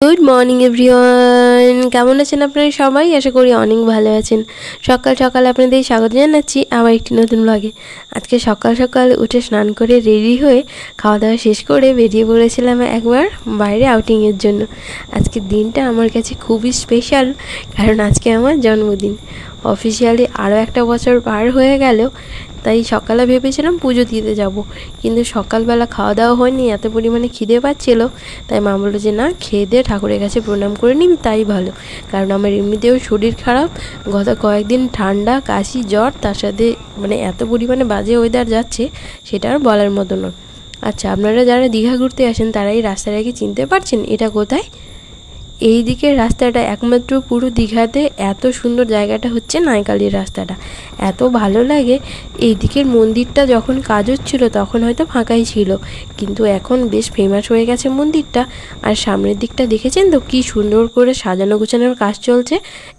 Good morning everyone, কেমন আছেন আপনারা সবাই? আশা করি অনেক ভালো আছেন। সকাল সকাল আপনাদের স্বাগত জানাচ্ছি আবার একটি নতুন ব্লগে। আজকে সকাল সকাল উঠে স্নান করে রেডি হয়ে খাওয়া দাওয়া শেষ করে বেরিয়ে পড়েছিলাম একবার বাইরে আউটিংয়ের জন্য। আজকের দিনটা আমার কাছে খুবই স্পেশাল, কারণ আজকে আমার জন্মদিন। অফিসিয়ালি আরও একটা বছর পার হয়ে গেল, তাই সকালে ভেবেছিলাম পুজো দিতে যাব, কিন্তু সকালবেলা খাওয়া দাওয়া হয়নি, এত পরিমাণে খিদে পাচ্ছিল। তাই মা বললো যে না, খেয়ে দিয়ে ঠাকুরের কাছে প্রণাম করে নিবি, তাই ভালো। কারণ আমার এমনিতেও শরীর খারাপ, গত কয়েকদিন ঠান্ডা কাশি জ্বর, তার সাথে এত পরিমাণে বাজে ওয়েদার যাচ্ছে সেটা আর বলার মতো নয়। আচ্ছা, আপনারা যারা দীঘা ঘুরতে আসেন তারা এই রাস্তাটা কি চিনতে পারছেন? এটা কোথায়? এই দিকের রাস্তাটা একমাত্র পুরো দীঘাতে এত সুন্দর জায়গাটা হচ্ছে নাইকালির রাস্তাটা, এত ভালো লাগে। এই দিকের মন্দিরটা যখন কাজ হচ্ছিল তখন হয়তো ফাঁকাই ছিল, কিন্তু এখন বেশ ফেমাস হয়ে গেছে মন্দিরটা। আর সামনের দিকটা দেখেছেন তো কি সুন্দর করে সাজানো গোছানোর কাজ চলছে।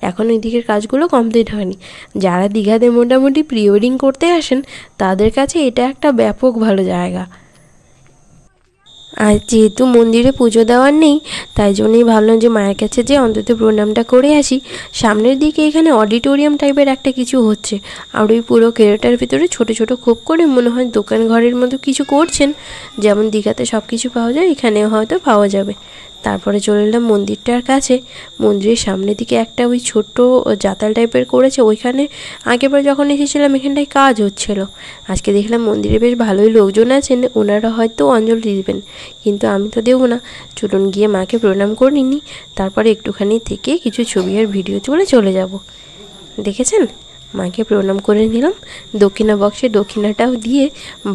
এখন এই দিকের কাজগুলো কমপ্লিট হয়নি। যারা দীঘাতে মোটামুটি প্রি ওয়েডিং করতে আসেন তাদের কাছে এটা একটা ব্যাপক ভালো জায়গা। আর যেহেতু মন্দিরে পুজো দেওয়ার নেই, তাই জন্যই ভাবলাম যে মায়ের কাছে যে অন্তত প্রণামটা করে আসি। সামনের দিকে এখানে অডিটোরিয়াম টাইপের একটা কিছু হচ্ছে, আর ওই পুরো কেরোটার ভিতরে ছোট ছোট খোপ করে মনে হয় দোকান ঘরের মতো কিছু করছেন। যেমন দীঘাতে সব কিছু পাওয়া যায় এখানেও হয়তো পাওয়া যাবে। তারপরে চলে এলাম মন্দিরটার কাছে। মন্দিরের সামনের দিকে একটা ওই ছোট্ট জাতাল টাইপের করেছে, ওইখানে আগেরবার যখন এসেছিলাম এখানটায় কাজ হচ্ছিল। আজকে দেখলাম মন্দিরে বেশ ভালোই লোকজন আছেন, ওনারা হয়তো অঞ্জলি দেবেন, কিন্তু আমি তো দেবো না। চলুন গিয়ে মাকে প্রণাম করে নিই, তারপরে একটুখানি থেকে কিছু ছবি আর ভিডিও তুলে চলে যাব। দেখেছেন, মাকে প্রণাম করে নিলাম, দক্ষিণা বক্সে দক্ষিণাটাও দিয়ে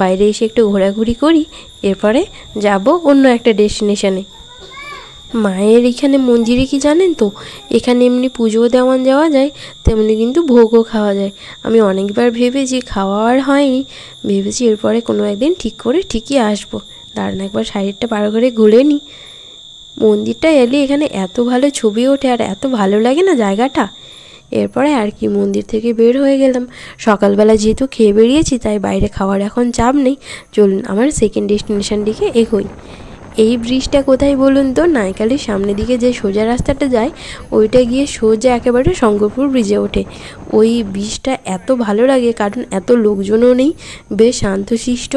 বাইরে এসে একটু ঘোরাঘুরি করি, এরপরে যাব অন্য একটা ডেস্টিনেশনে। মায়ের এখানে মন্দিরে কি জানেন তো, এখানে এমনি পুজোও দেওয়ান যাওয়া যায়, তেমনি কিন্তু ভোগও খাওয়া যায়। আমি অনেকবার ভেবেছি, খাওয়া আর হয়নি। ভেবেছি এরপরে কোনো একদিন ঠিক করে ঠিকই আসবো। দাঁড়ান একবার সাইডটা পার করে ঘুরে নিই। মন্দিরটা এলে এখানে এত ভালো ছবি ওঠে আর এত ভালো লাগে না জায়গাটা। এরপরে আর কি, মন্দির থেকে বের হয়ে গেলাম। সকালবেলা যেহেতু খেয়ে বেরিয়েছি তাই বাইরে খাওয়ার এখন চাপ নেই। চলুন আমার সেকেন্ড ডেস্টিনেশন দিকে এগোই। এই ব্রিজটা কোথায় বলুন তো? নাইকালির সামনের দিকে যে সোজা রাস্তাটা যায় ওইটা গিয়ে সোজা একেবারে শঙ্করপুর ব্রিজে ওঠে। ওই ব্রিজটা এত ভালো লাগে কারণ এত লোকজনও নেই, বেশ শান্তশিষ্ট,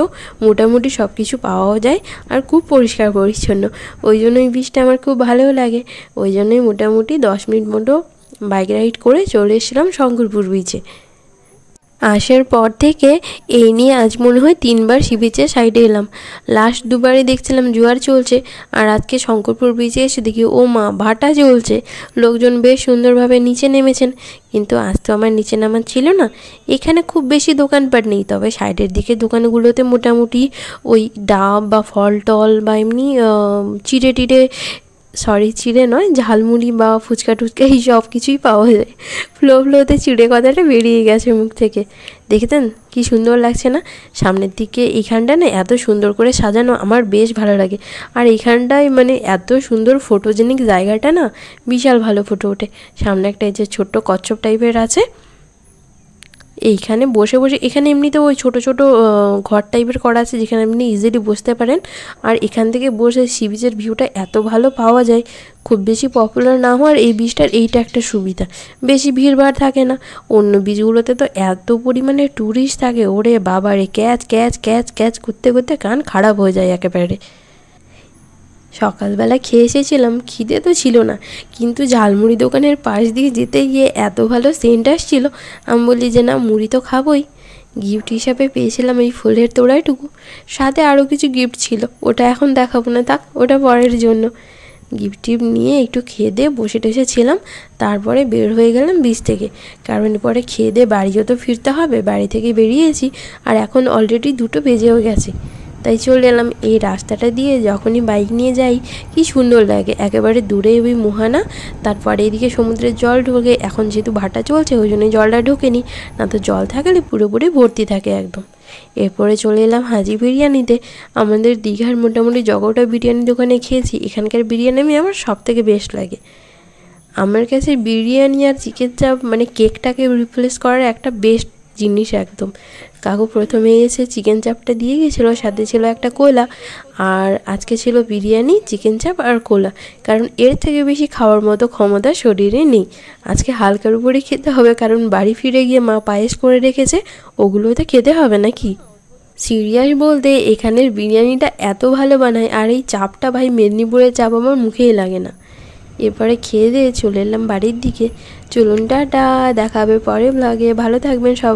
মোটামুটি সব কিছু পাওয়াও যায় আর খুব পরিষ্কার পরিচ্ছন্ন। ওই জন্য ওই ব্রিজটা আমার খুব ভালোও লাগে। ওই জন্যই মোটামুটি 10 মিনিট মতো বাইক রাইড করে চলে এসেছিলাম শঙ্করপুর ব্রিজে। আসার পর থেকে এই নিয়ে আজ মনে হয় 3বার সি বিচের সাইডে এলাম। লাস্ট 2বারই দেখছিলাম জোয়ার চলছে, আর আজকে শঙ্করপুর ব্রিজে এসে দেখি ও মা, ভাটা চলছে। লোকজন বেশ সুন্দরভাবে নিচে নেমেছেন, কিন্তু আজ তো আমার নিচে নামার ছিল না। এখানে খুব বেশি দোকানপাট নেই, তবে সাইডের দিকে দোকানগুলোতে মোটামুটি ওই ডাব বা ফল টল বা এমনি চিড়ে নয়, ঝালমুড়ি বা ফুচকা টুচকা এই সব কিছুই পাওয়া যায়। ফ্লোতে চিড়ে কথাটা বেরিয়ে গেছে মুখ থেকে। দেখেছেন কি সুন্দর লাগছে না? সামনের দিকে এইখানটা না এত সুন্দর করে সাজানো, আমার বেশ ভালো লাগে। আর এইখানটায় এত সুন্দর ফটোজেনিক জায়গাটা না, বিশাল ভালো ফটো ওঠে। সামনে একটা এই যে ছোট্ট কচ্ছপ টাইপের আছে, এইখানে বসে বসে, এখানে এমনিতে ওই ছোট ছোট ঘর টাইপের করা আছে যেখানে আপনি ইজিলি বসতে পারেন। আর এখান থেকে বসে সি বিচের ভিউটা এত ভালো পাওয়া যায়। খুব বেশি পপুলার না হওয়ার এই বিচটার এইটা একটা সুবিধা, বেশি ভিড়ভাড় থাকে না। অন্য বিচগুলোতে তো এত পরিমাণে ট্যুরিস্ট থাকে, ওরে বাবারে, ক্যাচ ক্যাচ ক্যাচ ক্যাচ করতে করতে কান খারাপ হয়ে যায় একেবারে। সকালবেলা খেয়ে এসেছিলাম, খিদে তো ছিল না, কিন্তু ঝালমুড়ি দোকানের পাশ দিয়ে যেতে গিয়ে এত ভালো সেন্ট আসছিল, আমি বলি যে না, মুড়ি তো খাবোই। গিফট হিসাবে পেয়েছিলাম এই ফুলের তোড়াটুকু, সাথে আরও কিছু গিফট ছিল, ওটা এখন দেখাবো না, থাক, ওটা পরের জন্য। গিফট টিফট নিয়ে একটু খেয়ে দিয়ে বসে টসেছিলাম, তারপরে বের হয়ে গেলাম বিচ থেকে। কারণ পরে খেয়ে দিয়ে বাড়িও তো ফিরতে হবে, বাড়ি থেকে বেরিয়েছি আর এখন অলরেডি 2টো বেজেও গেছে। তাই চলে এলাম এই রাস্তাটা দিয়ে। যখনই বাইক নিয়ে যাই কি সুন্দর লাগে, একেবারে দূরে ওই মোহনা, তারপরে এদিকে সমুদ্রের জল ঢোকে। এখন যেহেতু ভাটা চলছে ওই জন্যই জলটা ঢোকেনি, না তো জল থাকলে পুরোপুরি ভর্তি থাকে একদম। এরপরে চলে এলাম হাজি বিরিয়ানিতে। আমাদের দীঘার মোটামুটি জগটা বিরিয়ানি দোকানে খেয়েছি, এখানকার বিরিয়ানি আমার সব থেকে বেস্ট লাগে। আমার কাছে বিরিয়ানি আর চিকেন চাপ কেকটাকে রিপ্লেস করার একটা বেস্ট জিনিস একদম। কাকু প্রথমে এসে চিকেন চাপটা দিয়ে গেছিলো, সাথে ছিল একটা কোলা, আর আজকে ছিল বিরিয়ানি, চিকেন চাপ আর কোলা। কারণ এর থেকে বেশি খাওয়ার মতো ক্ষমতা শরীরে নেই। আজকে হালকার উপরে খেতে হবে, কারণ বাড়ি ফিরে গিয়ে মা পায়েস করে রেখেছে, ওগুলো তো খেতে হবে নাকি। সিরিয়াস বলতে এখানের বিরিয়ানিটা এত ভালো বানায়, আর এই চাপটা ভাই মেদিনীপুরের চাপ আমার মুখেই লাগে না। এরপরে খেয়ে দিয়ে চলে এলাম বাড়ির দিকে। চলুন টাটা, দেখা হবে পরের ব্লগে, ভালো থাকবেন সবাই।